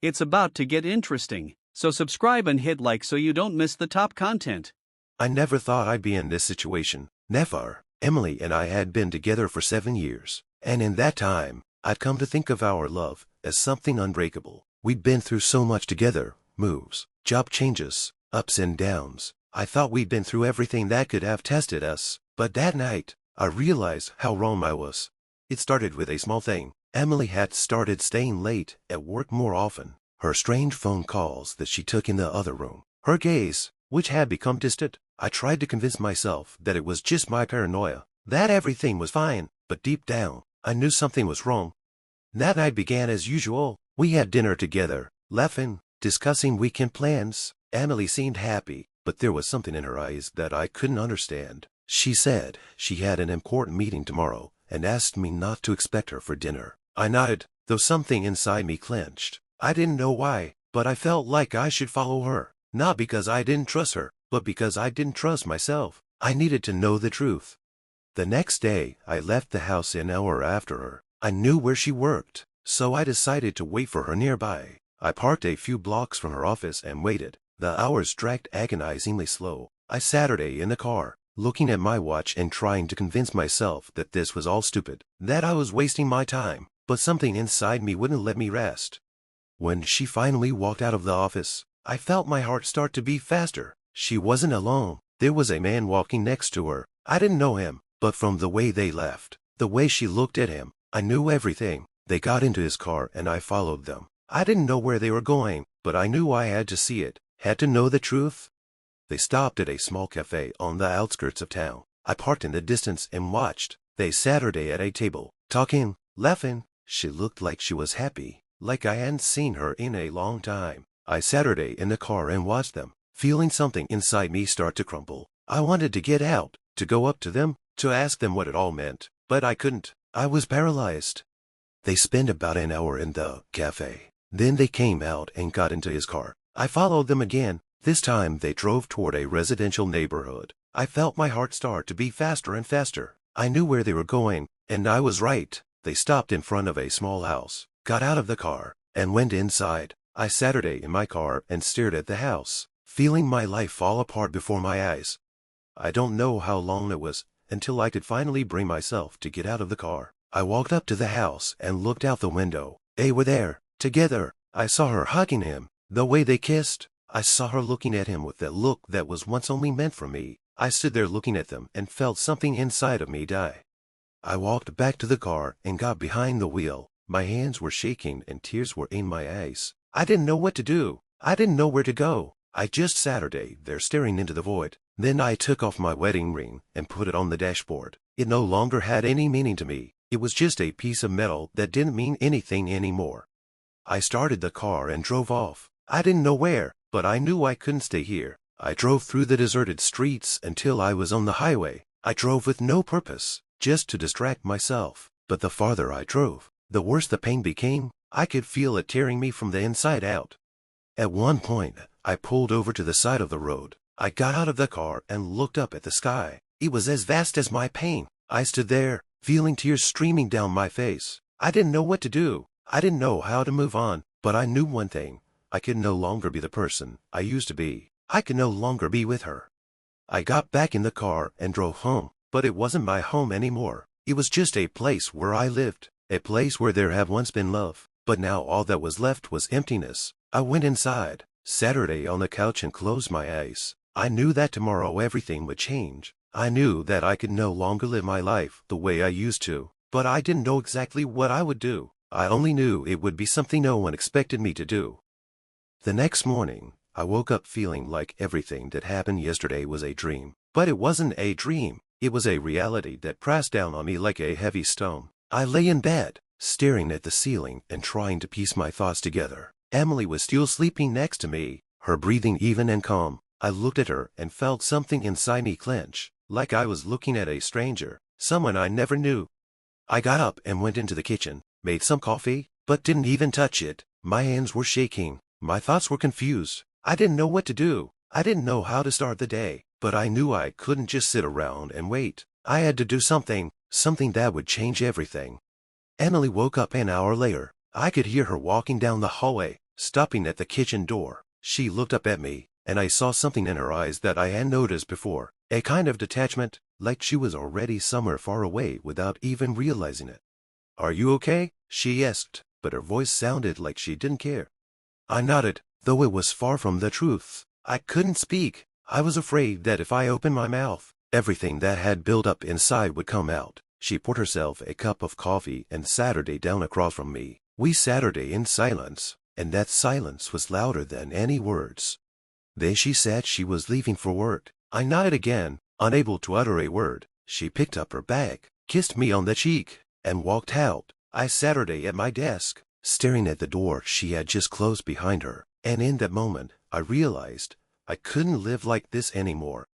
It's about to get interesting, so subscribe and hit like so you don't miss the top content. I never thought I'd be in this situation. Never. Emily and I had been together for 7 years, and in that time, I'd come to think of our love as something unbreakable. We'd been through so much together, moves, job changes, ups and downs. I thought we'd been through everything that could have tested us, but that night, I realized how wrong I was. It started with a small thing. Emily had started staying late at work more often. Her strange phone calls that she took in the other room. Her gaze, which had become distant. I tried to convince myself that it was just my paranoia, that everything was fine, but deep down, I knew something was wrong. That night began as usual. We had dinner together, laughing, discussing weekend plans. Emily seemed happy, but there was something in her eyes that I couldn't understand. She said she had an important meeting tomorrow and asked me not to expect her for dinner. I nodded, though something inside me clenched. I didn't know why, but I felt like I should follow her, not because I didn't trust her, but because I didn't trust myself. I needed to know the truth. The next day, I left the house an hour after her. I knew where she worked, so I decided to wait for her nearby. I parked a few blocks from her office and waited. The hours dragged agonizingly slow. I sat in the car, looking at my watch and trying to convince myself that this was all stupid, that I was wasting my time, but something inside me wouldn't let me rest. When she finally walked out of the office, I felt my heart start to beat faster. She wasn't alone. There was a man walking next to her. I didn't know him, but from the way they left, the way she looked at him, I knew everything. They got into his car and I followed them. I didn't know where they were going, but I knew I had to see it, had to know the truth. They stopped at a small cafe on the outskirts of town. I parked in the distance and watched. They sat at a table, talking, laughing. She looked like she was happy, like I hadn't seen her in a long time. I sat in the car and watched them, feeling something inside me start to crumble. I wanted to get out, to go up to them, to ask them what it all meant, but I couldn't. I was paralyzed. They spent about an hour in the cafe. Then they came out and got into his car. I followed them again. This time they drove toward a residential neighborhood. I felt my heart start to beat faster and faster. I knew where they were going, and I was right. They stopped in front of a small house, got out of the car, and went inside. I sat in my car and stared at the house, feeling my life fall apart before my eyes. I don't know how long it was until I could finally bring myself to get out of the car. I walked up to the house and looked out the window. They were there, together. I saw her hugging him, the way they kissed. I saw her looking at him with that look that was once only meant for me. I stood there looking at them and felt something inside of me die. I walked back to the car and got behind the wheel. My hands were shaking and tears were in my eyes. I didn't know what to do. I didn't know where to go. I just sat there staring into the void. Then I took off my wedding ring and put it on the dashboard. It no longer had any meaning to me. It was just a piece of metal that didn't mean anything anymore. I started the car and drove off. I didn't know where, but I knew I couldn't stay here. I drove through the deserted streets until I was on the highway. I drove with no purpose, just to distract myself. But the farther I drove, the worse the pain became. I could feel it tearing me from the inside out. At one point, I pulled over to the side of the road. I got out of the car and looked up at the sky. It was as vast as my pain. I stood there, feeling tears streaming down my face. I didn't know what to do. I didn't know how to move on, but I knew one thing. I could no longer be the person I used to be. I could no longer be with her. I got back in the car and drove home, but it wasn't my home anymore. It was just a place where I lived, a place where there had once been love, but now all that was left was emptiness. I went inside, sat on the couch and closed my eyes. I knew that tomorrow everything would change. I knew that I could no longer live my life the way I used to, but I didn't know exactly what I would do. I only knew it would be something no one expected me to do. The next morning, I woke up feeling like everything that happened yesterday was a dream. But it wasn't a dream. It was a reality that pressed down on me like a heavy stone. I lay in bed, staring at the ceiling and trying to piece my thoughts together. Emily was still sleeping next to me, her breathing even and calm. I looked at her and felt something inside me clench, like I was looking at a stranger, someone I never knew. I got up and went into the kitchen, made some coffee, but didn't even touch it. My hands were shaking. My thoughts were confused. I didn't know what to do. I didn't know how to start the day, but I knew I couldn't just sit around and wait. I had to do something, something that would change everything. Emily woke up an hour later. I could hear her walking down the hallway, Stopping at the kitchen door, she looked up at me, and I saw something in her eyes that I hadn't noticed before. A kind of detachment, like she was already somewhere far away without even realizing it. "Are you okay?" she asked, but her voice sounded like she didn't care. I nodded, though it was far from the truth. I couldn't speak. I was afraid that if I opened my mouth, everything that had built up inside would come out. She poured herself a cup of coffee and sat her down across from me. We sat her in silence, and that silence was louder than any words. Then she said she was leaving for work. I nodded again, unable to utter a word. She picked up her bag, kissed me on the cheek, and walked out. I sat her at my desk, staring at the door she had just closed behind her, and in that moment I realized I couldn't live like this anymore.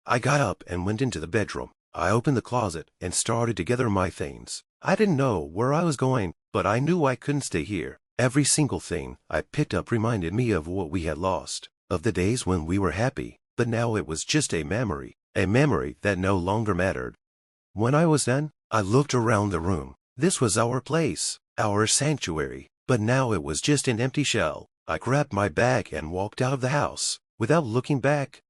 I got up and went into the bedroom. I opened the closet and started to gather my things. I didn't know where I was going, but I knew I couldn't stay here. Every single thing I picked up reminded me of what we had lost, of the days when we were happy, but now it was just a memory that no longer mattered. When I was done, I looked around the room. This was our place, our sanctuary, but now it was just an empty shell. I grabbed my bag and walked out of the house, without looking back.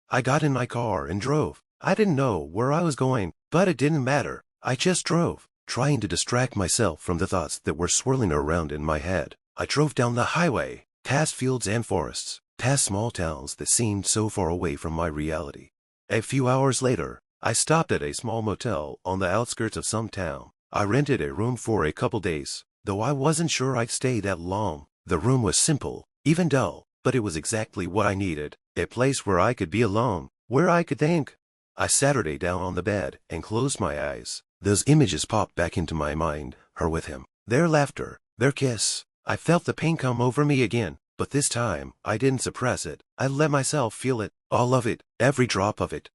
I got in my car and drove. I didn't know where I was going, but it didn't matter. I just drove, trying to distract myself from the thoughts that were swirling around in my head. I drove down the highway, past fields and forests, past small towns that seemed so far away from my reality. A few hours later, I stopped at a small motel on the outskirts of some town. I rented a room for a couple days, though I wasn't sure I'd stay that long. The room was simple, even dull, but it was exactly what I needed. A place where I could be alone, where I could think. I sat her down on the bed and closed my eyes. Those images popped back into my mind, her with him, their laughter, their kiss. I felt the pain come over me again, but this time I didn't suppress it. I let myself feel it, all of it, every drop of it.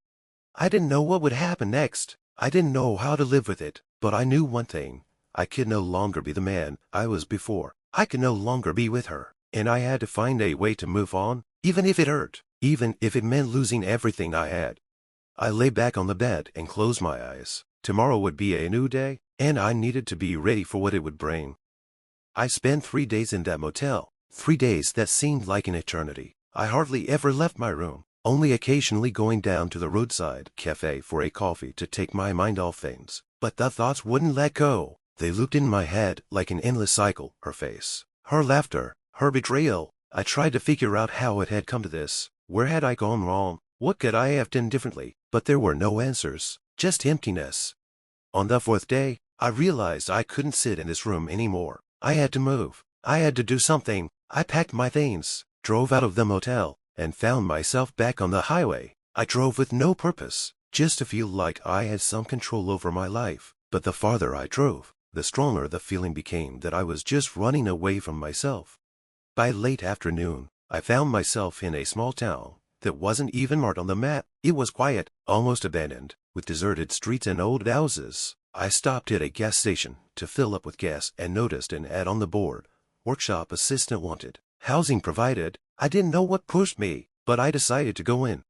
I didn't know what would happen next. I didn't know how to live with it, but I knew one thing. I could no longer be the man I was before. I could no longer be with her, and I had to find a way to move on, even if it hurt, even if it meant losing everything I had. I lay back on the bed and closed my eyes. Tomorrow would be a new day, and I needed to be ready for what it would bring. I spent 3 days in that motel, 3 days that seemed like an eternity. I hardly ever left my room, only occasionally going down to the roadside cafe for a coffee to take my mind off things. But the thoughts wouldn't let go. They looped in my head like an endless cycle. Her face, her laughter, her betrayal. I tried to figure out how it had come to this. Where had I gone wrong? What could I have done differently? But there were no answers, just emptiness. On the 4th day, I realized I couldn't sit in this room anymore. I had to move. I had to do something. I packed my things, drove out of the motel, and found myself back on the highway. I drove with no purpose, just to feel like I had some control over my life. But the farther I drove, the stronger the feeling became that I was just running away from myself. By late afternoon, I found myself in a small town that wasn't even marked on the map. It was quiet, almost abandoned, with deserted streets and old houses. I stopped at a gas station to fill up with gas and noticed an ad on the board. Workshop assistant wanted. Housing provided. I didn't know what pushed me, but I decided to go in.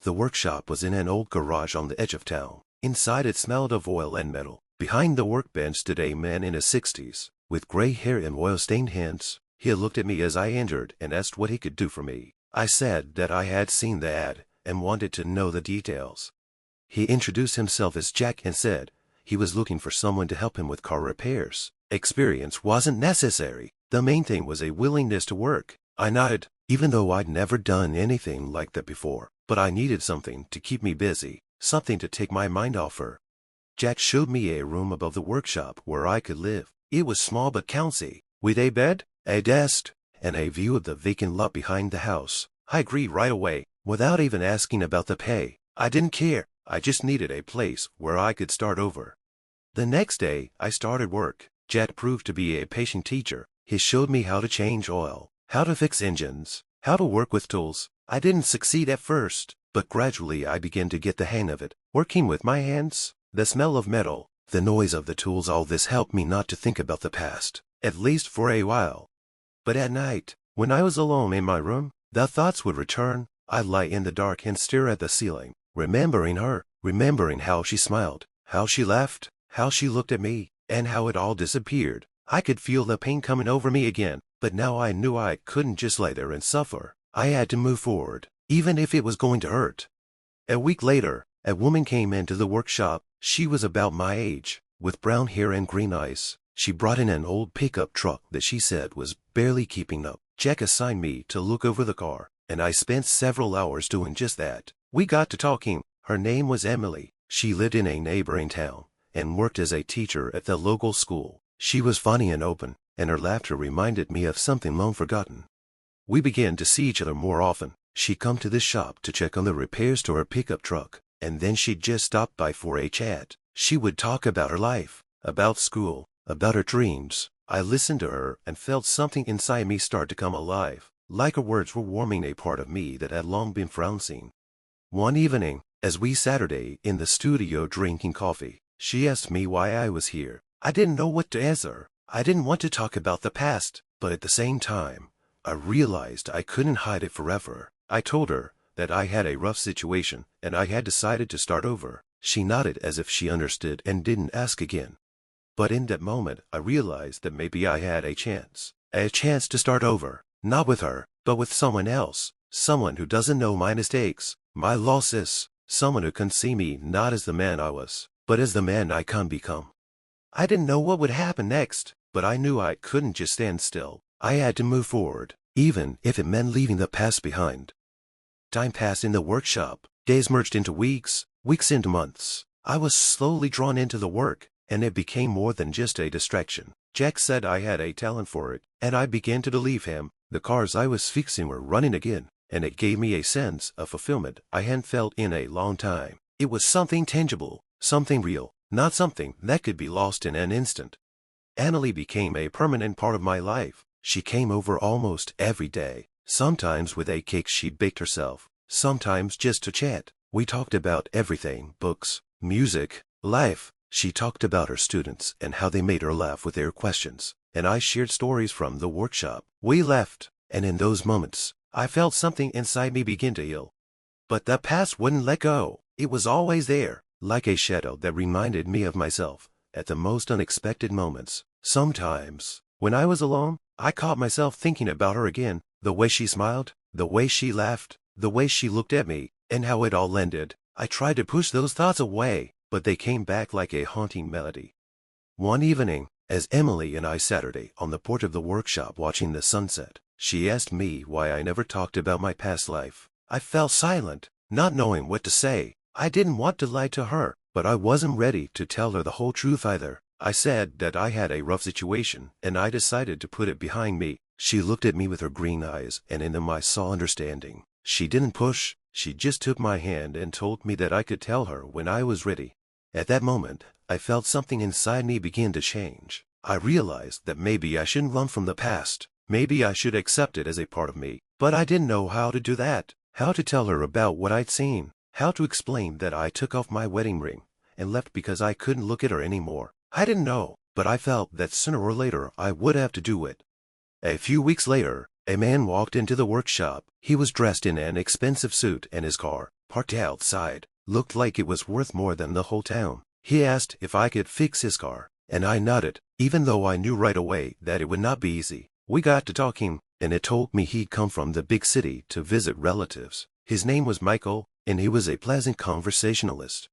The workshop was in an old garage on the edge of town. Inside it smelled of oil and metal. Behind the workbench stood a man in his 60s, with gray hair and oil-stained hands. He looked at me as I entered and asked what he could do for me. I said that I had seen the ad and wanted to know the details. He introduced himself as Jack and said he was looking for someone to help him with car repairs. Experience wasn't necessary. The main thing was a willingness to work. I nodded, even though I'd never done anything like that before. But I needed something to keep me busy, something to take my mind off her. Jack showed me a room above the workshop where I could live. It was small but cozy, with a bed, a desk, and a view of the vacant lot behind the house. I agreed right away, without even asking about the pay. I didn't care. I just needed a place where I could start over. The next day, I started work. Jack proved to be a patient teacher. He showed me how to change oil, how to fix engines, how to work with tools. I didn't succeed at first, but gradually I began to get the hang of it. Working with my hands, the smell of metal, the noise of the tools, all this helped me not to think about the past, at least for a while. But at night, when I was alone in my room, the thoughts would return. I'd lie in the dark and stare at the ceiling, remembering her, remembering how she smiled, how she laughed, how she looked at me, and how it all disappeared. I could feel the pain coming over me again. But now I knew I couldn't just lay there and suffer. I had to move forward, even if it was going to hurt. A week later, a woman came into the workshop. She was about my age, with brown hair and green eyes. She brought in an old pickup truck that she said was barely keeping up. Jack assigned me to look over the car, and I spent several hours doing just that. We got to talking. Her name was Emily. She lived in a neighboring town and worked as a teacher at the local school. She was funny and open, and her laughter reminded me of something long forgotten. We began to see each other more often. She'd come to this shop to check on the repairs to her pickup truck, and then she'd just stop by for a chat. She would talk about her life, about school, about her dreams. I listened to her and felt something inside me start to come alive, like her words were warming a part of me that had long been frowning. One evening, as we sat in the studio drinking coffee, she asked me why I was here. I didn't know what to answer. I didn't want to talk about the past, but at the same time, I realized I couldn't hide it forever. I told her that I had a rough situation and I had decided to start over. She nodded as if she understood and didn't ask again. But in that moment, I realized that maybe I had a chance to start over, not with her, but with someone else, someone who doesn't know my mistakes, my losses, someone who can see me not as the man I was, but as the man I can become. I didn't know what would happen next, but I knew I couldn't just stand still. I had to move forward, even if it meant leaving the past behind. Time passed in the workshop. Days merged into weeks, weeks into months. I was slowly drawn into the work, and it became more than just a distraction. Jack said I had a talent for it, and I began to believe him. The cars I was fixing were running again, and it gave me a sense of fulfillment I hadn't felt in a long time. It was something tangible, something real, not something that could be lost in an instant. Emily became a permanent part of my life. She came over almost every day, sometimes with a cake she'd baked herself, sometimes just to chat. We talked about everything: books, music, life. She talked about her students and how they made her laugh with their questions, and I shared stories from the workshop. We laughed, and in those moments, I felt something inside me begin to heal. But the past wouldn't let go. It was always there, like a shadow that reminded me of myself at the most unexpected moments. Sometimes, when I was alone, I caught myself thinking about her again, the way she smiled, the way she laughed, the way she looked at me, and how it all ended. I tried to push those thoughts away, but they came back like a haunting melody. One evening, as Emily and I sat on the porch of the workshop watching the sunset, she asked me why I never talked about my past life. I fell silent, not knowing what to say. I didn't want to lie to her, but I wasn't ready to tell her the whole truth either. I said that I had a rough situation, and I decided to put it behind me. She looked at me with her green eyes, and in them I saw understanding. She didn't push, she just took my hand and told me that I could tell her when I was ready. At that moment, I felt something inside me begin to change. I realized that maybe I shouldn't run from the past. Maybe I should accept it as a part of me. But I didn't know how to do that, how to tell her about what I'd seen, how to explain that I took off my wedding ring and left because I couldn't look at her anymore. I didn't know, but I felt that sooner or later I would have to do it. A few weeks later, a man walked into the workshop. He was dressed in an expensive suit, and his car, parked outside, looked like it was worth more than the whole town. He asked if I could fix his car, and I nodded, even though I knew right away that it would not be easy. We got to talking, and it told me he'd come from the big city to visit relatives. His name was Michael, and he was a pleasant conversationalist.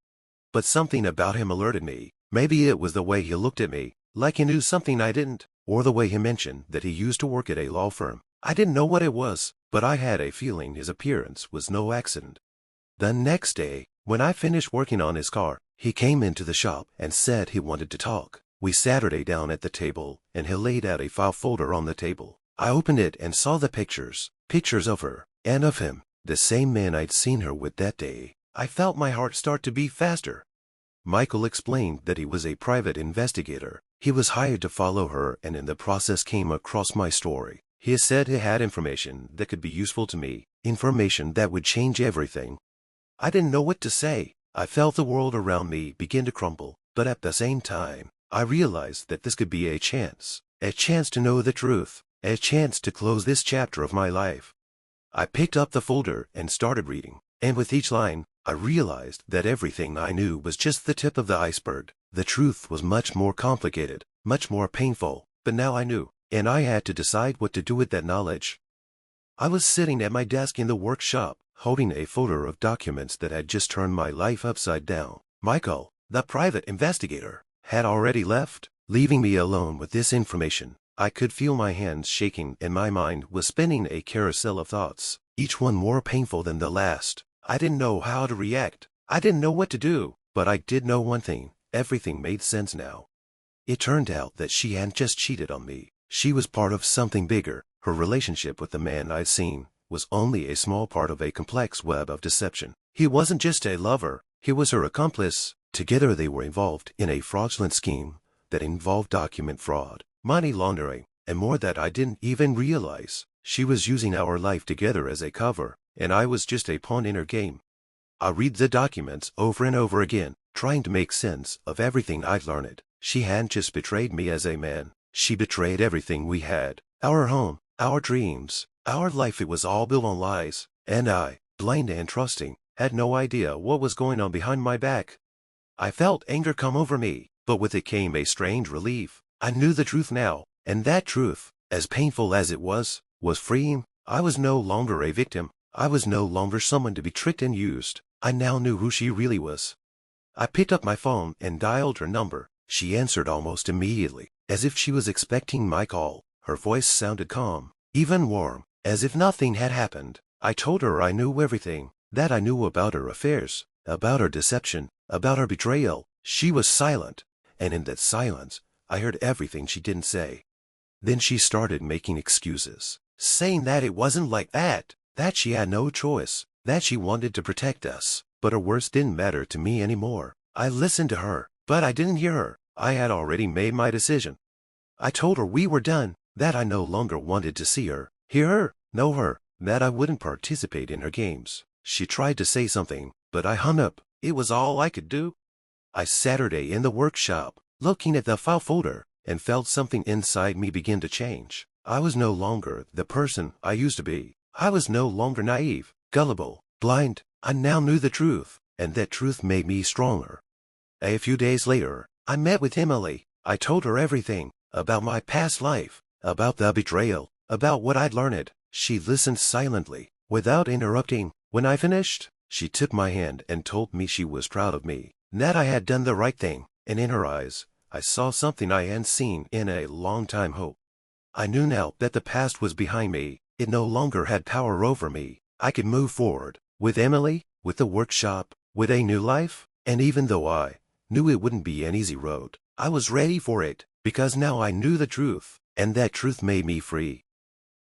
But something about him alerted me. Maybe it was the way he looked at me, like he knew something I didn't, or the way he mentioned that he used to work at a law firm. I didn't know what it was, but I had a feeling his appearance was no accident. The next day, when I finished working on his car, he came into the shop and said he wanted to talk. We sat down at the table, and he laid out a file folder on the table. I opened it and saw the pictures of her, and of him, the same man I'd seen her with that day. I felt my heart start to beat faster. Michael explained that he was a private investigator. He was hired to follow her, and in the process came across my story. He said he had information that could be useful to me, information that would change everything. I didn't know what to say. I felt the world around me begin to crumble, but at the same time, I realized that this could be a chance to know the truth, a chance to close this chapter of my life. I picked up the folder and started reading, and with each line, I realized that everything I knew was just the tip of the iceberg. The truth was much more complicated, much more painful, but now I knew. and I had to decide what to do with that knowledge. I was sitting at my desk in the workshop, holding a folder of documents that had just turned my life upside down. Michael, the private investigator, had already left, leaving me alone with this information. I could feel my hands shaking and my mind was spinning a carousel of thoughts, each one more painful than the last. I didn't know how to react. I didn't know what to do, but I did know one thing. Everything made sense now. It turned out that she hadn't just cheated on me. She was part of something bigger. Her relationship with the man I'd seen was only a small part of a complex web of deception. He wasn't just a lover, he was her accomplice. Together they were involved in a fraudulent scheme that involved document fraud, money laundering, and more that I didn't even realize. She was using our life together as a cover, and I was just a pawn in her game. I read the documents over and over again, trying to make sense of everything I'd learned. She hadn't just betrayed me as a man, she betrayed everything we had. Our home, our dreams, our life. It was all built on lies, and I, blind and trusting, had no idea what was going on behind my back. I felt anger come over me, but with it came a strange relief. I knew the truth now, and that truth, as painful as it was freeing. I was no longer a victim. I was no longer someone to be tricked and used. I now knew who she really was. I picked up my phone and dialed her number. She answered almost immediately, as if she was expecting my call. Her voice sounded calm, even warm, as if nothing had happened. I told her I knew everything, that I knew about her affairs, about her deception, about her betrayal. She was silent, and in that silence, I heard everything she didn't say. Then she started making excuses, saying that it wasn't like that she had no choice, that she wanted to protect us. But her words didn't matter to me anymore. I listened to her, but I didn't hear her. I had already made my decision. I told her we were done, that I no longer wanted to see her, hear her, know her, that I wouldn't participate in her games. She tried to say something, but I hung up. It was all I could do. I sat in the workshop, looking at the file folder, and felt something inside me begin to change. I was no longer the person I used to be. I was no longer naive, gullible, blind. I now knew the truth, and that truth made me stronger. A few days later, I met with Emily. I told her everything, about my past life, about the betrayal, about what I'd learned. She listened silently, without interrupting. When I finished, she took my hand and told me she was proud of me, that I had done the right thing, and in her eyes, I saw something I hadn't seen in a long time. Hope. I knew now that the past was behind me. It no longer had power over me. I could move forward, with Emily, with the workshop, with a new life, and even though I knew it wouldn't be an easy road, I was ready for it, because now I knew the truth, and that truth made me free.